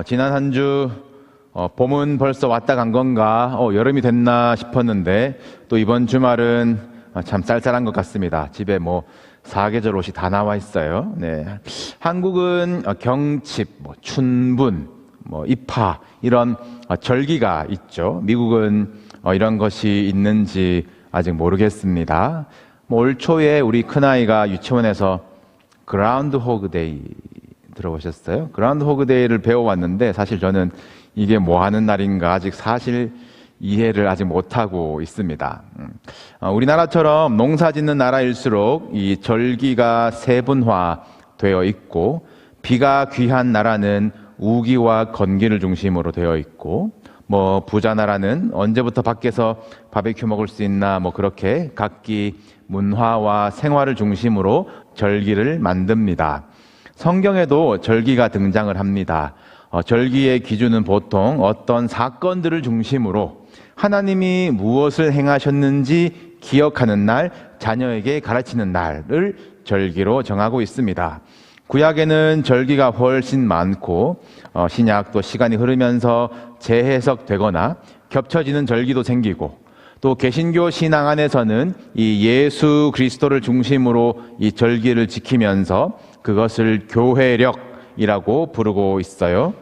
지난 한 주 봄은 벌써 왔다 간 건가? 여름이 됐나 싶었는데 또 이번 주말은 참 쌀쌀한 것 같습니다. 집에 사계절 옷이 다 나와 있어요. 네. 한국은 경칩, 춘분, 입하 이런 절기가 있죠. 미국은 이런 것이 있는지 아직 모르겠습니다. 올 초에 우리 큰아이가 유치원에서 그라운드 호그 데이 들어보셨어요? 그라운드 호그 데이를 배워왔는데 사실 저는 이게 뭐 하는 날인가 아직 사실 이해를 아직 못하고 있습니다. 우리나라처럼 농사 짓는 나라일수록 이 절기가 세분화되어 있고 비가 귀한 나라는 우기와 건기를 중심으로 되어 있고 부자 나라는 언제부터 밖에서 바베큐 먹을 수 있나 그렇게 각기 문화와 생활을 중심으로 절기를 만듭니다. 성경에도 절기가 등장을 합니다. 절기의 기준은 보통 어떤 사건들을 중심으로 하나님이 무엇을 행하셨는지 기억하는 날, 자녀에게 가르치는 날을 절기로 정하고 있습니다. 구약에는 절기가 훨씬 많고 신약도 시간이 흐르면서 재해석되거나 겹쳐지는 절기도 생기고 또 개신교 신앙 안에서는 이 예수 그리스도를 중심으로 이 절기를 지키면서 그것을 교회력이라고 부르고 있어요.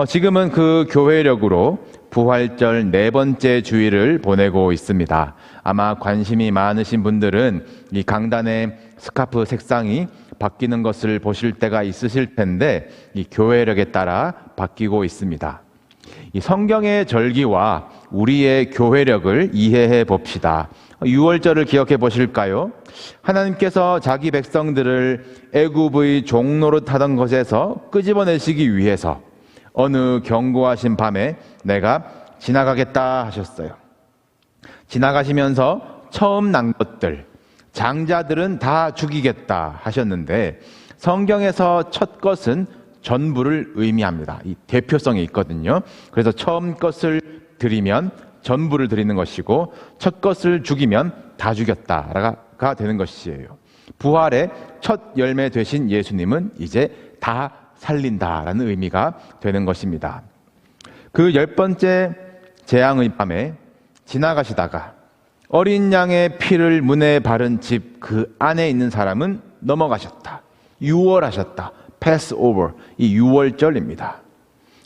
지금은 그 교회력으로 부활절 4번째 주일을 보내고 있습니다. 아마 관심이 많으신 분들은 이 강단의 스카프 색상이 바뀌는 것을 보실 때가 있으실 텐데 이 교회력에 따라 바뀌고 있습니다. 이 성경의 절기와 우리의 교회력을 이해해 봅시다. 유월절을 기억해 보실까요? 하나님께서 자기 백성들을 애굽의 종노릇 하던 것에서 끄집어내시기 위해서 어느 견고하신 밤에 내가 지나가겠다 하셨어요. 지나가시면서 처음 난 것들, 장자들은 다 죽이겠다 하셨는데 성경에서 첫 것은 전부를 의미합니다. 이 대표성이 있거든요. 그래서 처음 것을 드리면 전부를 드리는 것이고 첫 것을 죽이면 다 죽였다가 되는 것이에요. 부활의 첫 열매 되신 예수님은 이제 다 살린다라는 의미가 되는 것입니다. 그 10번째 재앙의 밤에 지나가시다가 어린 양의 피를 문에 바른 집 그 안에 있는 사람은 넘어가셨다. 유월하셨다. 패스 오버. 이 유월절입니다.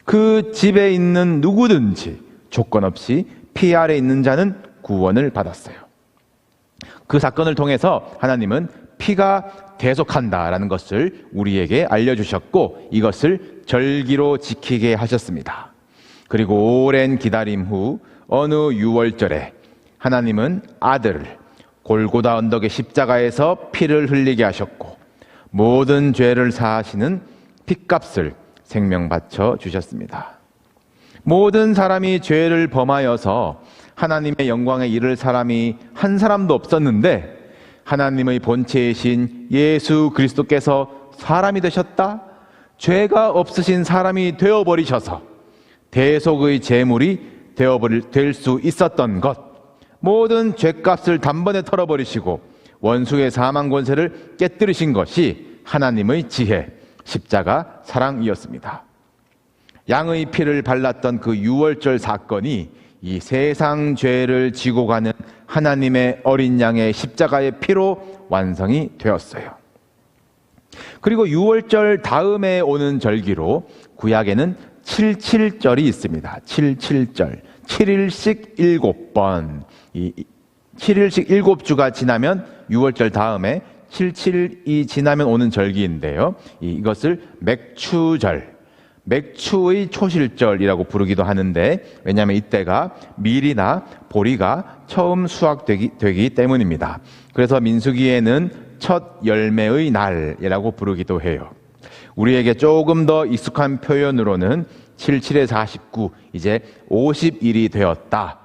그 집에 있는 누구든지 조건 없이 피 아래 있는 자는 구원을 받았어요. 그 사건을 통해서 하나님은 피가 대속한다라는 것을 우리에게 알려주셨고 이것을 절기로 지키게 하셨습니다. 그리고 오랜 기다림 후 어느 유월절에 하나님은 아들을 골고다 언덕의 십자가에서 피를 흘리게 하셨고 모든 죄를 사하시는 핏값을 생명 바쳐 주셨습니다. 모든 사람이 죄를 범하여서 하나님의 영광에 이를 사람이 한 사람도 없었는데 하나님의 본체이신 예수 그리스도께서 사람이 되셨다? 죄가 없으신 사람이 되어버리셔서 대속의 제물이 될 수 있었던 것, 모든 죄값을 단번에 털어버리시고 원수의 사망 권세를 깨뜨리신 것이 하나님의 지혜, 십자가 사랑이었습니다. 양의 피를 발랐던 그 유월절 사건이 이 세상 죄를 지고 가는 하나님의 어린 양의 십자가의 피로 완성이 되었어요. 그리고 유월절 다음에 오는 절기로 구약에는 77절이 있습니다. 77절. 7일씩 7번. 7일씩 7주가 지나면 6월절 다음에 77이 지나면 오는 절기인데요. 이것을 맥추절, 맥추의 초실절이라고 부르기도 하는데 왜냐하면 이때가 밀이나 보리가 처음 수확되기 때문입니다. 그래서 민수기에는 첫 열매의 날이라고 부르기도 해요. 우리에게 조금 더 익숙한 표현으로는 77에 49, 이제 50일이 되었다.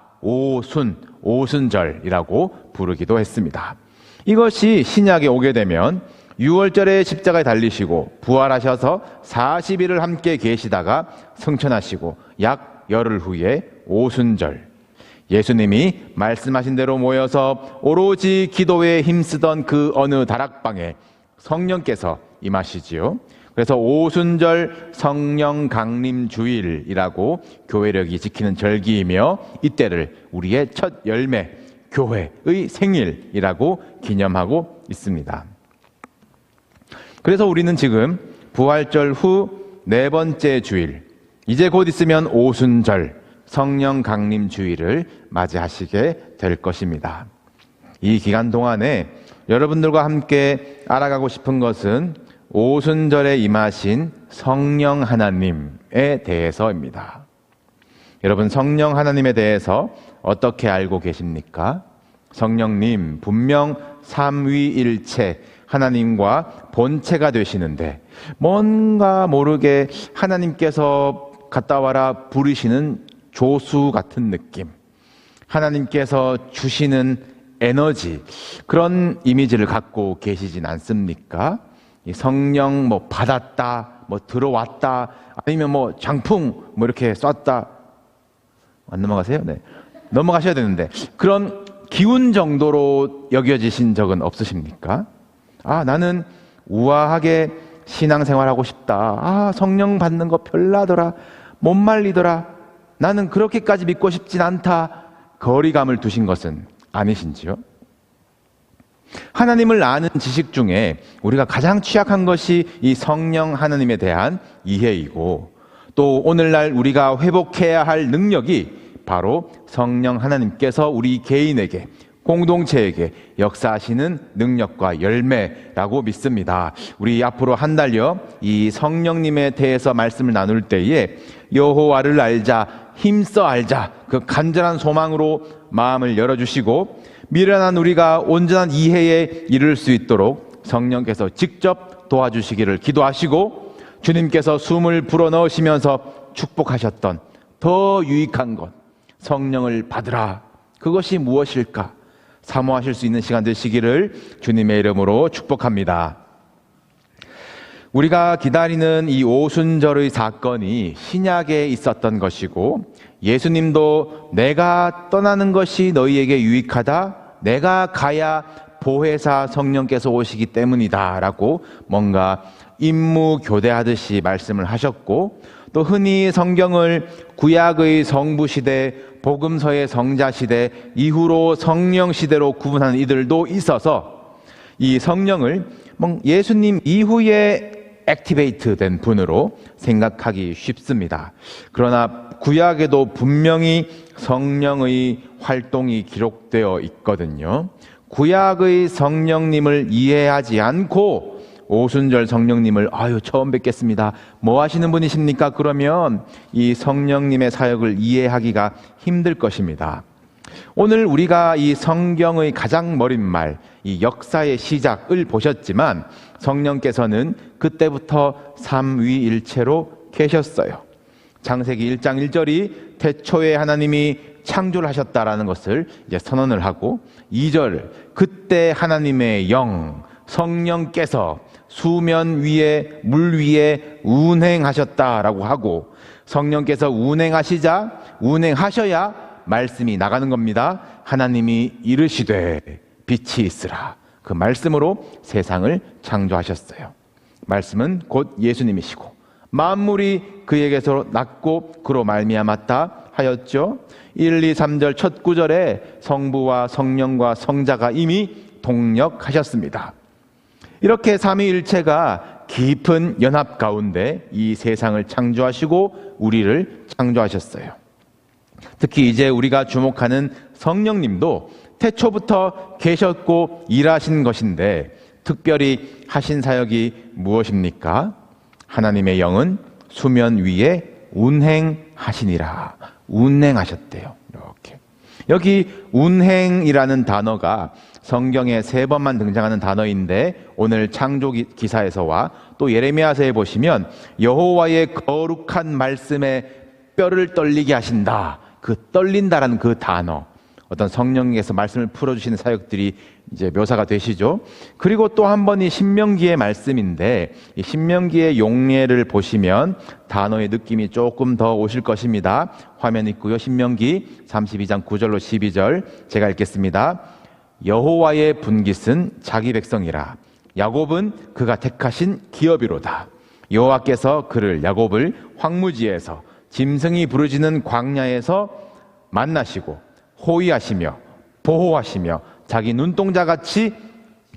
오순절이라고 부르기도 했습니다. 이것이 신약에 오게 되면 6월절에 십자가에 달리시고 부활하셔서 40일을 함께 계시다가 승천하시고 약 열흘 후에 오순절, 예수님이 말씀하신 대로 모여서 오로지 기도에 힘쓰던 그 어느 다락방에 성령께서 임하시지요. 그래서 오순절 성령 강림 주일이라고 교회력이 지키는 절기이며 이때를 우리의 첫 열매, 교회의 생일이라고 기념하고 있습니다. 그래서 우리는 지금 부활절 후 네 번째 주일, 이제 곧 있으면 오순절 성령 강림 주일을 맞이하시게 될 것입니다. 이 기간 동안에 여러분들과 함께 알아가고 싶은 것은 오순절에 임하신 성령 하나님에 대해서입니다. 여러분, 성령 하나님에 대해서 어떻게 알고 계십니까? 성령님 분명 삼위일체 하나님과 본체가 되시는데 뭔가 모르게 하나님께서 갔다 와라 부르시는 조수 같은 느낌, 하나님께서 주시는 에너지, 그런 이미지를 갖고 계시진 않습니까? 이 성령 받았다, 들어왔다, 아니면 장풍 이렇게 쐈다. 안 넘어가세요? 네. 넘어가셔야 되는데 그런 기운 정도로 여겨지신 적은 없으십니까? 나는 우아하게 신앙생활하고 싶다. 성령 받는 거 별나더라. 못 말리더라. 나는 그렇게까지 믿고 싶진 않다. 거리감을 두신 것은 아니신지요? 하나님을 아는 지식 중에 우리가 가장 취약한 것이 이 성령 하나님에 대한 이해이고, 또 오늘날 우리가 회복해야 할 능력이 바로 성령 하나님께서 우리 개인에게, 공동체에게 역사하시는 능력과 열매라고 믿습니다. 우리 앞으로 한 달여 이 성령님에 대해서 말씀을 나눌 때에 여호와를 알자, 힘써 알자, 그 간절한 소망으로 마음을 열어주시고 미련한 우리가 온전한 이해에 이를 수 있도록 성령께서 직접 도와주시기를 기도하시고, 주님께서 숨을 불어넣으시면서 축복하셨던 더 유익한 것, 성령을 받으라, 그것이 무엇일까 사모하실 수 있는 시간 되시기를 주님의 이름으로 축복합니다. 우리가 기다리는 이 오순절의 사건이 신약에 있었던 것이고, 예수님도 내가 떠나는 것이 너희에게 유익하다, 내가 가야 보혜사 성령께서 오시기 때문이다 라고 뭔가 임무 교대하듯이 말씀을 하셨고, 또 흔히 성경을 구약의 성부시대, 복음서의 성자시대, 이후로 성령시대로 구분하는 이들도 있어서 이 성령을 예수님 이후에 액티베이트 된 분으로 생각하기 쉽습니다. 그러나 구약에도 분명히 성령의 활동이 기록되어 있거든요. 구약의 성령님을 이해하지 않고 오순절 성령님을 처음 뵙겠습니다, 뭐 하시는 분이십니까? 그러면 이 성령님의 사역을 이해하기가 힘들 것입니다. 오늘 우리가 이 성경의 가장 머린 말, 이 역사의 시작을 보셨지만 성령께서는 그때부터 삼위일체로 계셨어요. 창세기 1장 1절이 태초에 하나님이 창조를 하셨다라는 것을 이제 선언을 하고, 2절 그때 하나님의 영 성령께서 수면 위에 물 위에 운행하셨다라고 하고, 성령께서 운행하셔야 말씀이 나가는 겁니다. 하나님이 이르시되 빛이 있으라, 그 말씀으로 세상을 창조하셨어요. 말씀은 곧 예수님이시고 만물이 그에게서 났고 그로 말미암았다 하였죠. 1, 2, 3절 첫 구절에 성부와 성령과 성자가 이미 동력하셨습니다. 이렇게 삼위일체가 깊은 연합 가운데 이 세상을 창조하시고 우리를 창조하셨어요. 특히 이제 우리가 주목하는 성령님도 태초부터 계셨고 일하신 것인데, 특별히 하신 사역이 무엇입니까? 하나님의 영은 수면 위에 운행하시니라. 운행하셨대요. 이렇게. 여기 운행이라는 단어가 성경에 3번만 등장하는 단어인데, 오늘 창조 기사에서와 또 예레미야서에 보시면 여호와의 거룩한 말씀에 뼈를 떨리게 하신다, 그 떨린다라는 그 단어, 어떤 성령께서 말씀을 풀어주시는 사역들이 이제 묘사가 되시죠. 그리고 또 한 번이 신명기의 말씀인데, 이 신명기의 용례를 보시면 단어의 느낌이 조금 더 오실 것입니다. 화면 있고요. 신명기 32장 9절로 12절 제가 읽겠습니다. 여호와의 분깃은 자기 백성이라, 야곱은 그가 택하신 기업이로다. 여호와께서 그를 야곱을 황무지에서 짐승이 부르짖는 광야에서 만나시고 호위하시며 보호하시며 자기 눈동자같이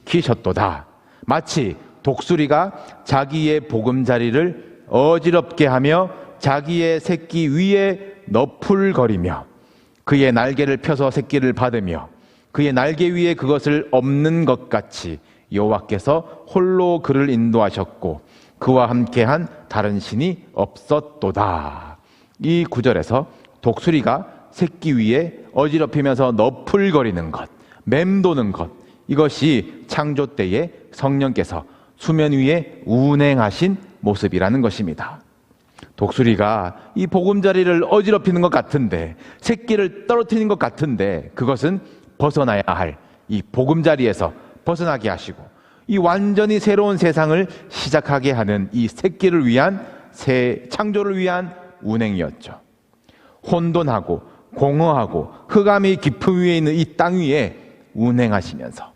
키셨도다. 마치 독수리가 자기의 보금자리를 어지럽게 하며 자기의 새끼 위에 너풀거리며 그의 날개를 펴서 새끼를 받으며 그의 날개 위에 그것을 엎는 것 같이 여호와께서 홀로 그를 인도하셨고 그와 함께한 다른 신이 없었도다. 이 구절에서 독수리가 새끼 위에 어지럽히면서 너풀거리는 것, 맴도는 것, 이것이 창조 때에 성령께서 수면 위에 운행하신 모습이라는 것입니다. 독수리가 이 보금자리를 어지럽히는 것 같은데, 새끼를 떨어뜨리는 것 같은데, 그것은 벗어나야 할 이 보금자리에서 벗어나게 하시고 이 완전히 새로운 세상을 시작하게 하는 이 새끼를 위한 새 창조를 위한 운행이었죠. 혼돈하고 공허하고 흑암이 깊음 위에 있는 이 땅 위에 운행하시면서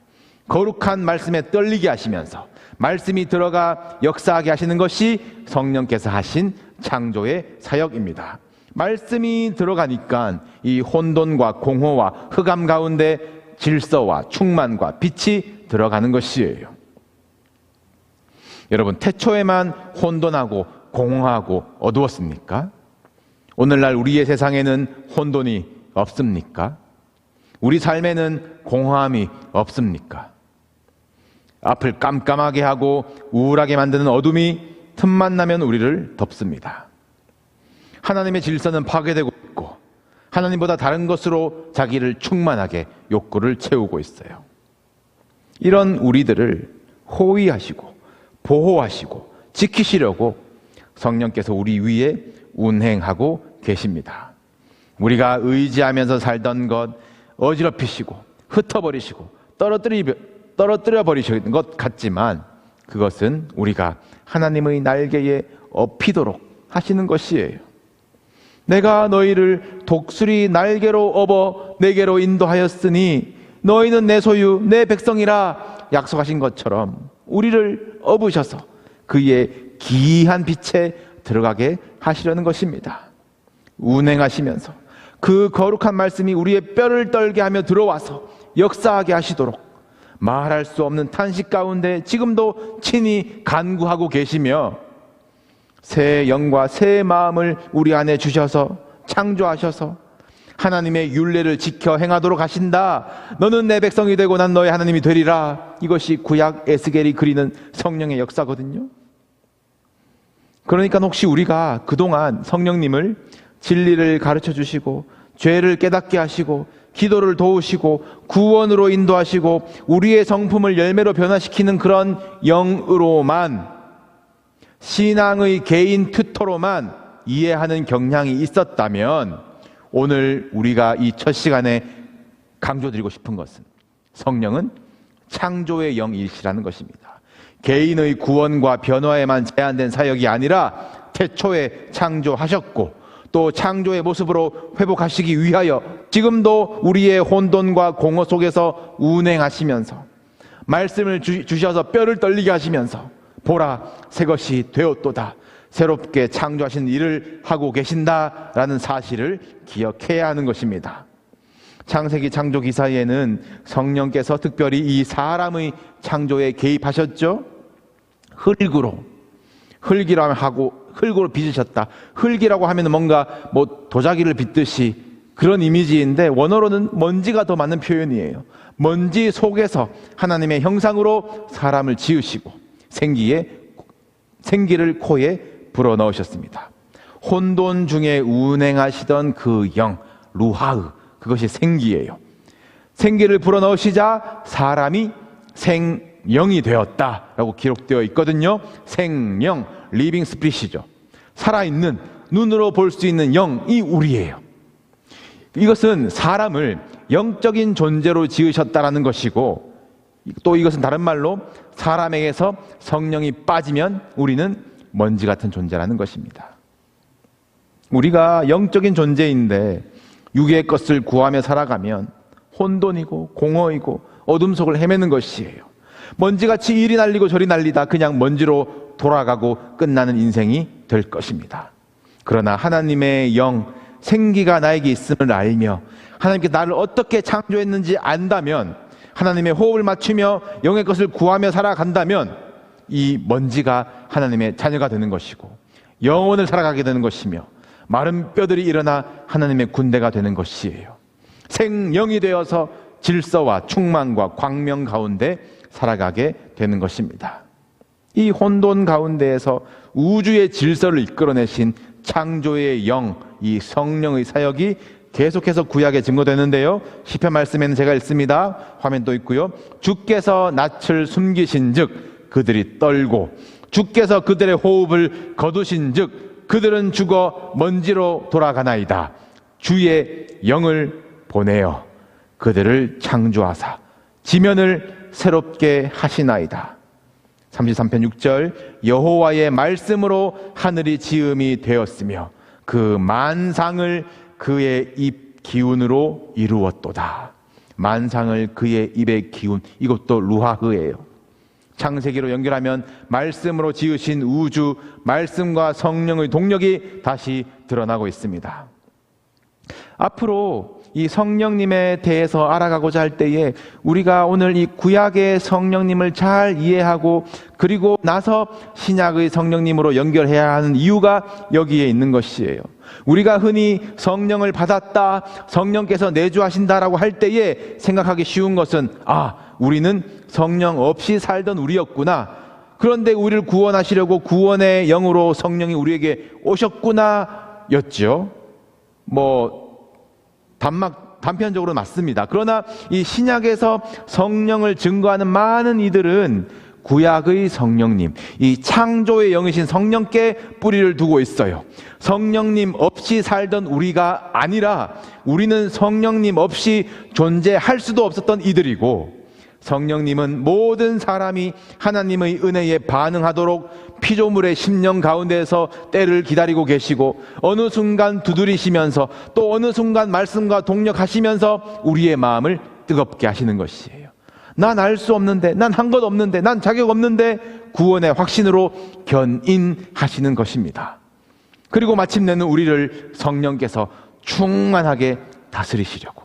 거룩한 말씀에 떨리게 하시면서 말씀이 들어가 역사하게 하시는 것이 성령께서 하신 창조의 사역입니다. 말씀이 들어가니까 이 혼돈과 공허와 흑암 가운데 질서와 충만과 빛이 들어가는 것이에요. 여러분, 태초에만 혼돈하고 공허하고 어두웠습니까? 오늘날 우리의 세상에는 혼돈이 없습니까? 우리 삶에는 공허함이 없습니까? 앞을 깜깜하게 하고 우울하게 만드는 어둠이 틈만 나면 우리를 덮습니다. 하나님의 질서는 파괴되고 있고 하나님보다 다른 것으로 자기를 충만하게 욕구를 채우고 있어요. 이런 우리들을 호위하시고 보호하시고 지키시려고 성령께서 우리 위에 운행하고 계십니다. 우리가 의지하면서 살던 것 어지럽히시고 흩어버리시고 떨어뜨려 버리시는 것 같지만 그것은 우리가 하나님의 날개에 업히도록 하시는 것이에요. 내가 너희를 독수리 날개로 업어 내게로 인도하였으니 너희는 내 소유 내 백성이라 약속하신 것처럼 우리를 업으셔서 그의 기이한 빛에 들어가게 하시려는 것입니다. 운행하시면서 그 거룩한 말씀이 우리의 뼈를 떨게 하며 들어와서 역사하게 하시도록 말할 수 없는 탄식 가운데 지금도 친히 간구하고 계시며 새 영과 새 마음을 우리 안에 주셔서 창조하셔서 하나님의 율례를 지켜 행하도록 하신다. 너는 내 백성이 되고 난 너의 하나님이 되리라. 이것이 구약 에스겔이 그리는 성령의 역사거든요. 그러니까 혹시 우리가 그동안 성령님을 진리를 가르쳐 주시고 죄를 깨닫게 하시고 기도를 도우시고 구원으로 인도하시고 우리의 성품을 열매로 변화시키는 그런 영으로만 신앙의 개인 튜터로만 이해하는 경향이 있었다면 오늘 우리가 이 첫 시간에 강조드리고 싶은 것은 성령은 창조의 영이시라는 것입니다. 개인의 구원과 변화에만 제한된 사역이 아니라 태초에 창조하셨고 또 창조의 모습으로 회복하시기 위하여 지금도 우리의 혼돈과 공허 속에서 운행하시면서 말씀을 주셔서 뼈를 떨리게 하시면서 보라 새것이 되었도다 새롭게 창조하신 일을 하고 계신다라는 사실을 기억해야 하는 것입니다. 창세기 창조 기사에는 성령께서 특별히 이 사람의 창조에 개입하셨죠. 흙이라고 하고 흙으로 빚으셨다. 흙이라고 하면 뭔가 도자기를 빚듯이 그런 이미지인데 원어로는 먼지가 더 맞는 표현이에요. 먼지 속에서 하나님의 형상으로 사람을 지으시고 생기를 코에 불어넣으셨습니다. 혼돈 중에 운행하시던 그 영, 루하흐, 그것이 생기예요. 생기를 불어넣으시자 사람이 생영이 되었다라고 기록되어 있거든요. 생영, 리빙 스피릿이죠. 살아있는, 눈으로 볼 수 있는 영이 우리예요. 이것은 사람을 영적인 존재로 지으셨다라는 것이고 또 이것은 다른 말로 사람에게서 성령이 빠지면 우리는 먼지 같은 존재라는 것입니다. 우리가 영적인 존재인데 육의 것을 구하며 살아가면 혼돈이고 공허이고 어둠 속을 헤매는 것이에요. 먼지같이 이리 날리고 저리 날리다 그냥 먼지로 돌아가고 끝나는 인생이 될 것입니다. 그러나 하나님의 영, 생기가 나에게 있음을 알며 하나님께 나를 어떻게 창조했는지 안다면, 하나님의 호흡을 맞추며 영의 것을 구하며 살아간다면 이 먼지가 하나님의 자녀가 되는 것이고 영혼을 살아가게 되는 것이며 마른 뼈들이 일어나 하나님의 군대가 되는 것이에요. 생명이 되어서 질서와 충만과 광명 가운데 살아가게 되는 것입니다. 이 혼돈 가운데에서 우주의 질서를 이끌어내신 창조의 영, 이 성령의 사역이 계속해서 구약에 증거되는데요. 시편 말씀에는 제가 읽습니다. 화면도 있고요. 주께서 낯을 숨기신 즉 그들이 떨고, 주께서 그들의 호흡을 거두신 즉 그들은 죽어 먼지로 돌아가나이다. 주의 영을 보내어 그들을 창조하사 지면을 새롭게 하시나이다. 33편 6절, 여호와의 말씀으로 하늘이 지음이 되었으며 그 만상을 그의 입 기운으로 이루었도다. 만상을 그의 입의 기운, 이것도 루하흐예요. 창세기로 연결하면 말씀으로 지으신 우주, 말씀과 성령의 동력이 다시 드러나고 있습니다. 앞으로 이 성령님에 대해서 알아가고자 할 때에 우리가 오늘 이 구약의 성령님을 잘 이해하고 그리고 나서 신약의 성령님으로 연결해야 하는 이유가 여기에 있는 것이에요. 우리가 흔히 성령을 받았다, 성령께서 내주하신다라고 할 때에 생각하기 쉬운 것은, 우리는 성령 없이 살던 우리였구나. 그런데 우리를 구원하시려고 구원의 영으로 성령이 우리에게 오셨구나 였죠. 단편적으로 맞습니다. 그러나 이 신약에서 성령을 증거하는 많은 이들은 구약의 성령님, 이 창조의 영이신 성령께 뿌리를 두고 있어요. 성령님 없이 살던 우리가 아니라 우리는 성령님 없이 존재할 수도 없었던 이들이고, 성령님은 모든 사람이 하나님의 은혜에 반응하도록 피조물의 심령 가운데에서 때를 기다리고 계시고 어느 순간 두드리시면서 또 어느 순간 말씀과 동력하시면서 우리의 마음을 뜨겁게 하시는 것이에요. 난 알 수 없는데, 난 한 것 없는데, 난 자격 없는데 구원의 확신으로 견인하시는 것입니다. 그리고 마침내는 우리를 성령께서 충만하게 다스리시려고,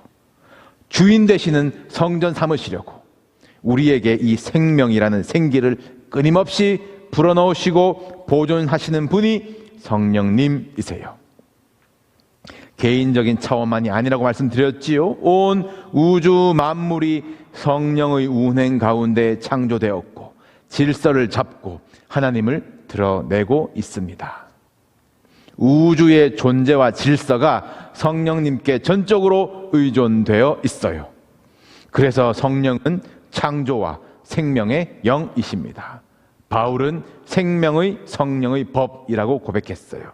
주인 되시는 성전 삼으시려고 우리에게 이 생명이라는 생기를 끊임없이 불어넣으시고 보존하시는 분이 성령님이세요. 개인적인 차원만이 아니라고 말씀드렸지요. 온 우주 만물이 성령의 운행 가운데 창조되었고 질서를 잡고 하나님을 드러내고 있습니다. 우주의 존재와 질서가 성령님께 전적으로 의존되어 있어요. 그래서 성령은 창조와 생명의 영이십니다. 바울은 생명의 성령의 법이라고 고백했어요.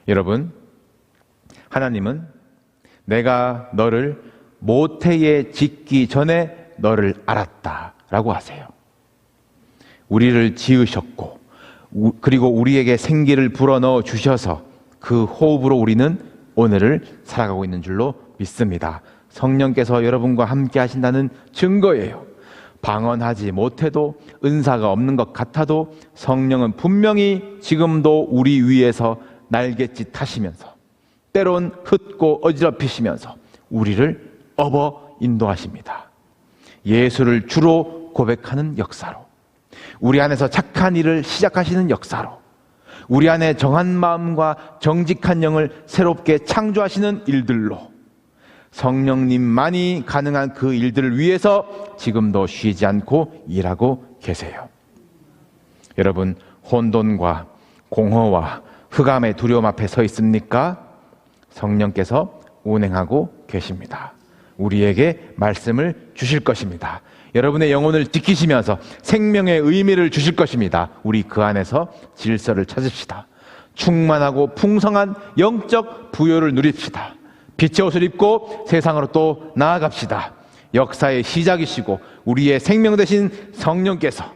여러분, 하나님은 내가 너를 모태에 짓기 전에 너를 알았다라고 하세요. 우리를 지으셨고 그리고 우리에게 생기를 불어넣어 주셔서 그 호흡으로 우리는 오늘을 살아가고 있는 줄로 믿습니다. 성령께서 여러분과 함께 하신다는 증거예요. 방언하지 못해도, 은사가 없는 것 같아도 성령은 분명히 지금도 우리 위에서 날갯짓 하시면서 때론 흩고 어지럽히시면서 우리를 업어 인도하십니다. 예수를 주로 고백하는 역사로, 우리 안에서 착한 일을 시작하시는 역사로, 우리 안에 정한 마음과 정직한 영을 새롭게 창조하시는 일들로 성령님만이 가능한 그 일들을 위해서 지금도 쉬지 않고 일하고 계세요. 여러분, 혼돈과 공허와 흑암의 두려움 앞에 서 있습니까? 성령께서 운행하고 계십니다. 우리에게 말씀을 주실 것입니다. 여러분의 영혼을 지키시면서 생명의 의미를 주실 것입니다. 우리 그 안에서 질서를 찾읍시다. 충만하고 풍성한 영적 부요를 누립시다. 빛의 옷을 입고 세상으로 또 나아갑시다. 역사의 시작이시고 우리의 생명 되신 성령께서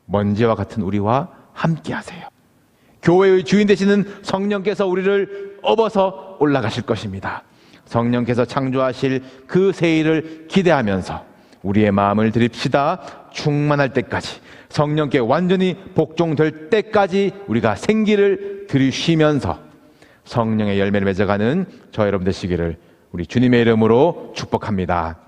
먼지와 같은 우리와 함께 하세요. 교회의 주인 되시는 성령께서 우리를 업어서 올라가실 것입니다. 성령께서 창조하실 그 새 일을 기대하면서 우리의 마음을 드립시다. 충만할 때까지, 성령께 완전히 복종될 때까지 우리가 생기를 들이쉬면서 성령의 열매를 맺어가는 저 여러분 되시기를 우리 주님의 이름으로 축복합니다.